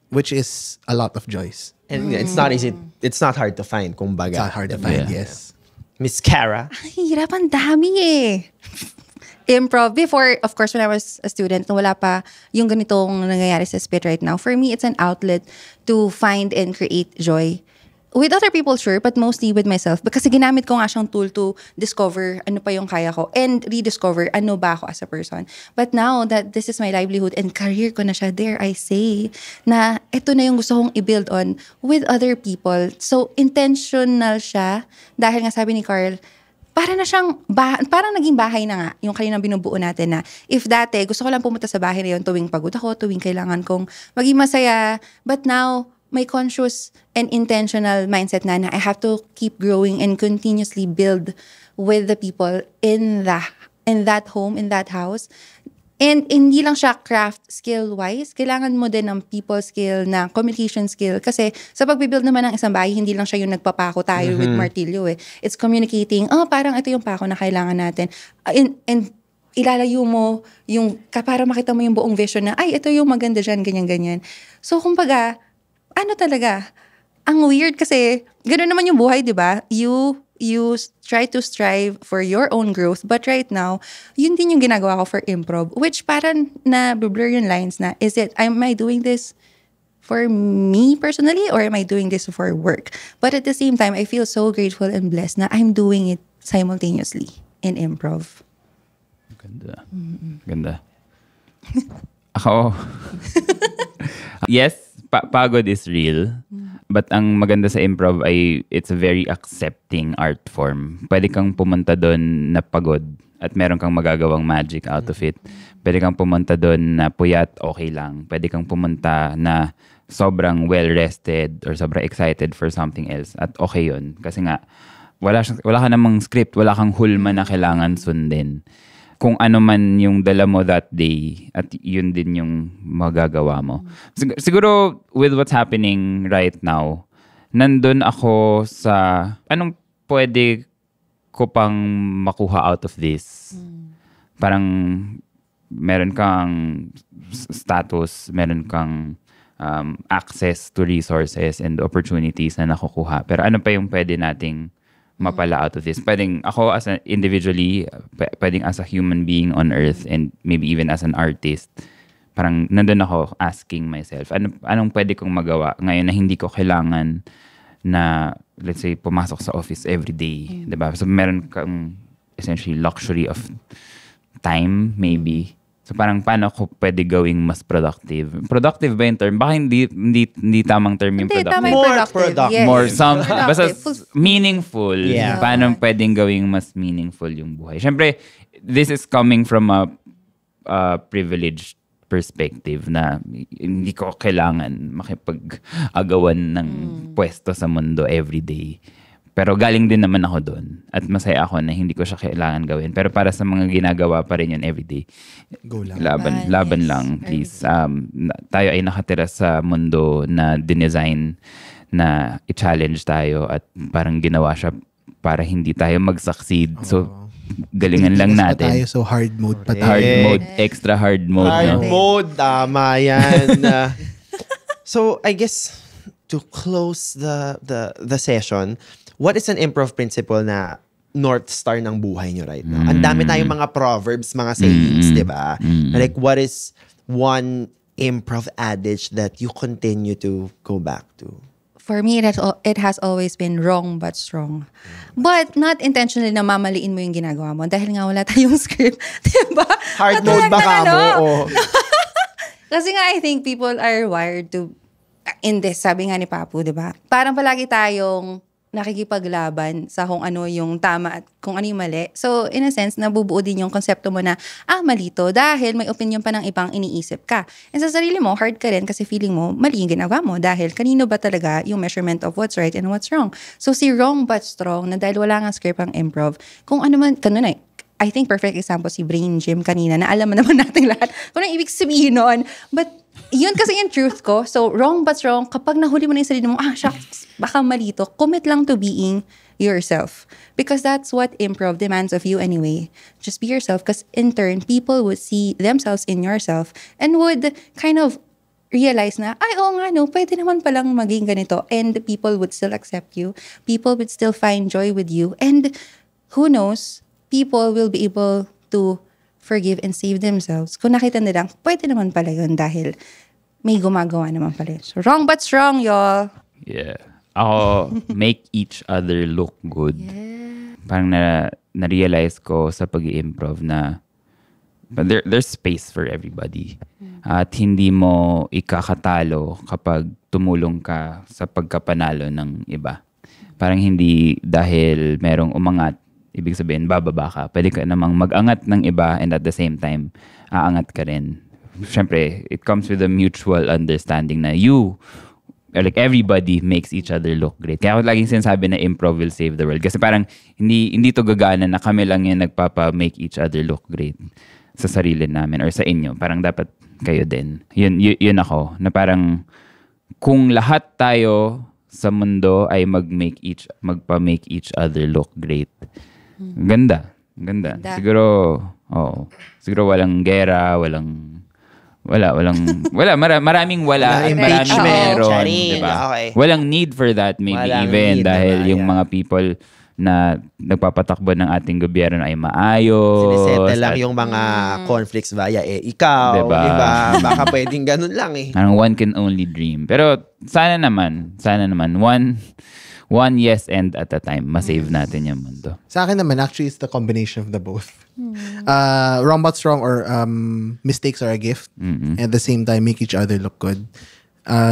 which is a lot of joys. And it's not easy. It's not hard to find, kumbaga. It's not hard to find, Yeah. yes. Miss Cara. Hirap, ang dami eh. Improv. Before, of course, when I was a student, wala pa yung ganitong nangyayari sa Spit right now. For me, it's an outlet to find and create joy. With other people, sure, but mostly with myself. Kasi ginamit ko nga siyang tool to discover ano pa yung kaya ko and rediscover ano ba ako as a person. But now that this is my livelihood and career ko na siya, dare I say, na ito na yung gusto kong i-build on with other people. So, intentional siya. Dahil nga sabi ni Carl, para na siyang, parang naging bahay na nga yung kaninang binubuo natin na if dati, gusto ko lang pumunta sa bahay na yun tuwing pagod ako, tuwing kailangan kong maging masaya. But now, may conscious and intentional mindset na I have to keep growing and continuously build with the people in that home, in that house. And hindi lang siya craft skill-wise, kailangan mo din ng people skill, na communication skill. Kasi sa pagbibuild naman ng isang bahay, hindi lang siya yung nagpapako tayo with martilyo eh. It's communicating, parang ito yung pako na kailangan natin. And ilalayo mo yung, para makita mo yung buong vision na, ay, ito yung maganda dyan, ganyan-ganyan. So, kumbaga, talaga, ang weird kasi, gano'n naman yung buhay, di ba? You try to strive for your own growth, but right now, yun din yung ginagawa ko for improv, which parang na-blur yung lines na, am I doing this for me personally, or am I doing this for work? But at the same time, I feel so grateful and blessed na I'm doing it simultaneously in improv. Ganda. Ako, yes, pagod is real. But ang maganda sa improv ay it's a very accepting art form. Pwede kang pumunta doon na pagod at meron kang magagawang magic out of it. Pwede kang pumunta doon na puyat, okay lang. Pwede kang pumunta na sobrang well-rested or sobrang excited for something else at okay yun. Kasi nga, wala ka namang script, wala kang hulma na kailangan sundin. Kung ano man yung dala mo that day at yun din yung magagawa mo. Siguro with what's happening right now, nandun ako sa anong pwede ko pang makuha out of this. Parang meron kang status, meron kang access to resources and opportunities na nakukuha. Pero ano pa yung pwede nating mapala out of this? Pwedeng ako as an individually, pwedeng as a human being on earth, and maybe even as an artist, parang nandun ako asking myself, anong pwede kong magawa ngayon na hindi ko kailangan na, let's say, pumasok sa office every day. Diba? So meron kang essentially luxury of time, maybe. So parang paano ko pwede gawing mas productive? Productive ba yung term? Baka hindi tamang term yung productive. More productive. Yes. More some, basta Productive. meaningful. Yeah. Paano pwedeng gawing mas meaningful yung buhay? Siyempre, this is coming from a privileged perspective na hindi ko kailangan makipag-agawan ng pwesto sa mundo every day. Pero galing din naman ako doon. At masaya ako na hindi ko siya kailangan gawin. Pero para sa mga ginagawa pa rin yun everyday. Go lang. Laban lang, please. Tayo ay nakatira sa mundo na dinesign na i-challenge tayo at parang ginawa siya para hindi tayo mag-succeed. So, galingan lang natin. Tayo, so hard mode pa tayo. Hard mode, extra hard mode. Hard No? mode, tama yan. So, I guess, to close the session, what is an improv principle na North Star ng buhay nyo right now? Ang dami tayong mga proverbs, mga sayings, di ba? Like, what is one improv adage that you continue to go back to? For me, it has always been wrong but strong. But not intentionally na mamaliin mo yung ginagawa mo dahil nga wala tayong script. Diba? Hard mode ba ka mo? Oh. Kasi nga, I think people are wired to, in this, sabi nga ni Papu, diba? Parang palagi tayong nakikipaglaban sa kung ano yung tama at kung ano yung mali. So, in a sense, nabubuo din yung konsepto mo na, mali to dahil may opinion pa ng ibang iniisip ka. And sa sarili mo, hard ka rin kasi feeling mo, mali yung ginagawa mo dahil kanino ba talaga yung measurement of what's right and what's wrong. So, si wrong but strong na dahil wala nga script ang improv, kung ano man, kanunay, I think perfect example si Brain Gym kanina na alam mo naman natin lahat kung ano ibig sabihin noon. But yun kasi yung truth ko. So, wrong but wrong, kapag nahuli mo na yung sarili mo, shucks, baka mali to, commit lang to being yourself. Because that's what improv demands of you anyway. Just be yourself because in turn, people would see themselves in yourself and would kind of realize na, oo nga no, pwede naman palang maging ganito. And people would still accept you. People would still find joy with you. And who knows, people will be able to forgive and save themselves. Kung nakita nilang, pwede naman pala yun dahil may gumagawa naman pala yun. So, wrong but strong, y'all. Yeah. Ako, make each other look good. Yeah. Parang na-realize ko sa pag-i-improv na there's space for everybody. At hindi mo ikakatalo kapag tumulong ka sa pagkapanalo ng iba. Parang hindi dahil merong umangat, ibig sabihin, bababa ka. Pwede ka namang mag-angat ng iba and at the same time, aangat ka rin. Siyempre, it comes with a mutual understanding na like everybody makes each other look great. Kaya ako laging sinasabi na improv will save the world. Kasi parang hindi to gagana na kami lang yung nagpapa-make each other look great. sa sarili namin or sa inyo. Parang dapat kayo din. Yun ako. Na parang kung lahat tayo sa mundo ay magpa-make each other look great. Ganda. Siguro walang gera, maraming Impeachment, meron, Charing. diba? Okay. Walang need for that maybe Walang even need, dahil diba? yung mga people na nagpapatakbo ng ating gobyerno ay maayos. Sinesettle lang at yung mga conflicts via ikaw, Diba? diba? Baka pwedeng ganun lang eh. parang one can only dream. Pero sana naman, one yes and at a time, masave natin yung mundo. Sa akin naman, actually, it's the combination of the both. Wrong but strong or mistakes are a gift. At the same time, make each other look good.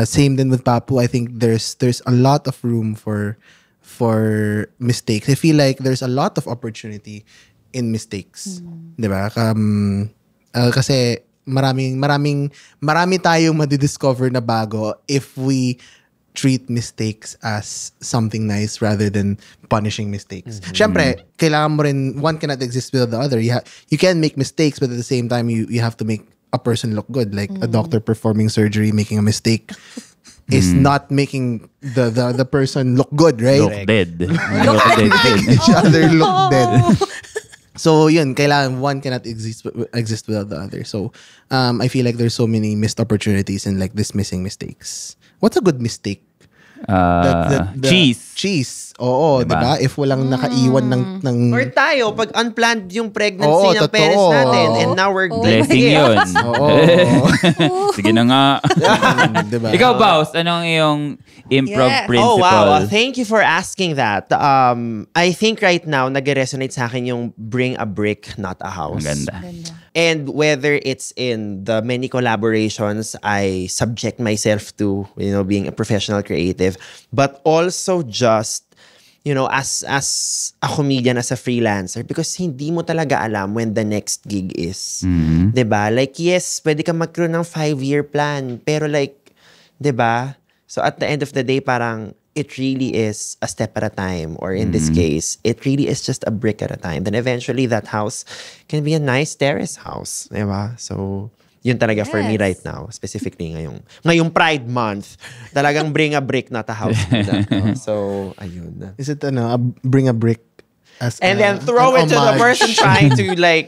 Same din with Papu. I think there's a lot of room for mistakes. I feel like there's a lot of opportunity in mistakes. Diba? Kasi marami tayong madidiscover na bago if we treat mistakes as something nice rather than punishing mistakes. Siyempre, kailangan mo rin, one cannot exist without the other. You can make mistakes, but at the same time, you have to make a person look good. Like a doctor performing surgery, making a mistake is not making the person look good, right? Look dead. Look dead. Each other look dead. So yun, kailangan one cannot exist without the other. So I feel like there's so many missed opportunities and like dismissing mistakes. What's a good mistake? Cheese. Cheese. Oo, diba? If walang nakaiwan ng Or tayo, pag unplanned yung pregnancy Oo, ng totoo. parents natin and now we're Blessing yun. Sige na nga. diba? Ikaw, Baus, anong iyong improv Yes. principle? Oh, wow. Thank you for asking that. I think right now, nag-resonate sa akin yung bring a brick, not a house. Ang ganda. And whether it's in the many collaborations I subject myself to, being a professional creative, but also just, as a comedian, as a freelancer, because hindi mo talaga alam when the next gig is. Diba? Like, yes, pwede ka magkaroon ng 5-year plan, pero like, diba? So at the end of the day, parang, it really is a step at a time. Or in this case, it really is just a brick at a time. Then eventually, that house can be a nice terrace house. Diba? So, yun talaga for me right now. Specifically ngayong Pride Month. Talagang bring a brick, not a house. So, ayun. Is it bring a brick as And then throw it to the person trying to like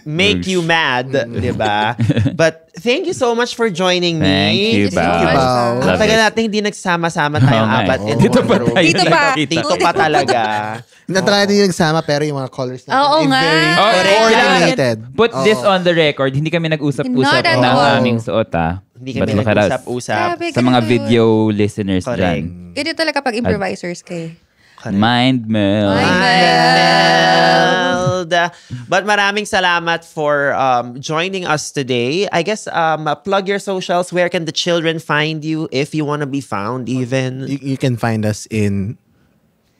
make you mad, diba? But thank you so much for joining me. Thank you, Bao. Bao. Ang Love tagal it. natin hindi nagsama-sama tayong Oo nga eh. apat in Dito one pa room. tayo. Dito pa. Dito pa talaga. Natry din yung nagsama pero yung mga colors natin Oo ay nga. very Correct. coordinated. Put this on the record. Hindi kami nag-usap-usap Not at ng all. aming suot, ah. Hindi kami But look at us. nag-usap-usap. Grabe, Sa mga ganun. video listeners Correct. dyan. Ganito talaga pag improvisers kayo. Mind meld. Meld. But maraming salamat for joining us today. I guess plug your socials. Where can the children find you if you want to be found even? You can find us in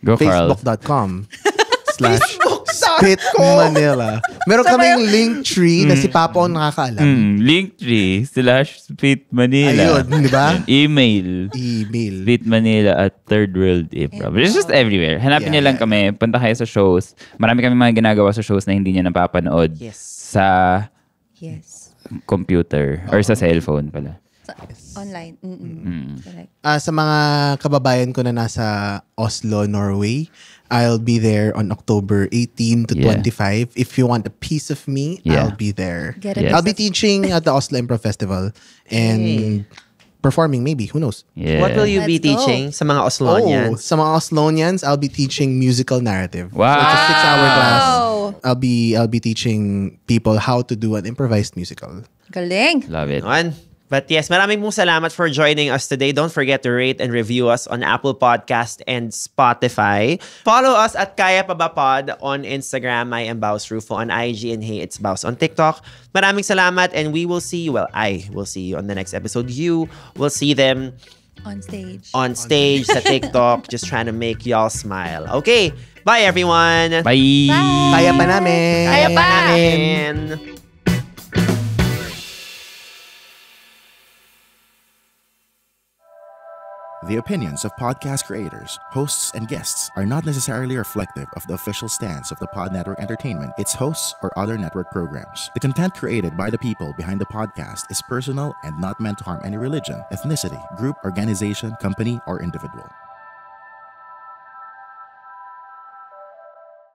Go, Carl. facebook.com/Spit Manila. Meron kaming link tree na si Papa ang nakakaalam. Linktree/Spit Manila. Ayun, di ba? Email. Email. spitmanila@thirdworldimprov. It's just everywhere. Hanapin niyo lang kami. Punta kayo sa shows. Marami kami mga ginagawa sa shows na hindi niyo napapanood Yes. sa Yes. computer or sa cellphone pala. Online. Correct. Sa mga kababayan ko na nasa Oslo, Norway, I'll be there on October 18 to Yeah. 25. If you want a piece of me, Yeah. I'll be there. Get Yes. I'll be teaching at the Oslo Improv Festival and performing maybe. Who knows? Yeah. What will you be Let's go. teaching sa mga Oh, Oslonians? sa mga Oslonians, I'll be teaching musical narrative. Wow. So it's a 6-hour class. Wow. I'll be teaching people how to do an improvised musical. Galing. Love it. One. But yes, maraming mong salamat for joining us today. Don't forget to rate and review us on Apple Podcast and Spotify. Follow us at Kaya Pa Ba Pod on Instagram. I am Baus Rufo on IG and Hey It's Baus on TikTok. Maraming salamat and we will see you. Well, I will see you on the next episode. You will see them On stage. on stage sa TikTok, just trying to make y'all smile. Okay, bye everyone. Bye. Kaya pa namin! Kaya pa namin. The opinions of podcast creators, hosts, and guests are not necessarily reflective of the official stance of the Pod Network Entertainment, its hosts, or other network programs. The content created by the people behind the podcast is personal and not meant to harm any religion, ethnicity, group, organization, company, or individual.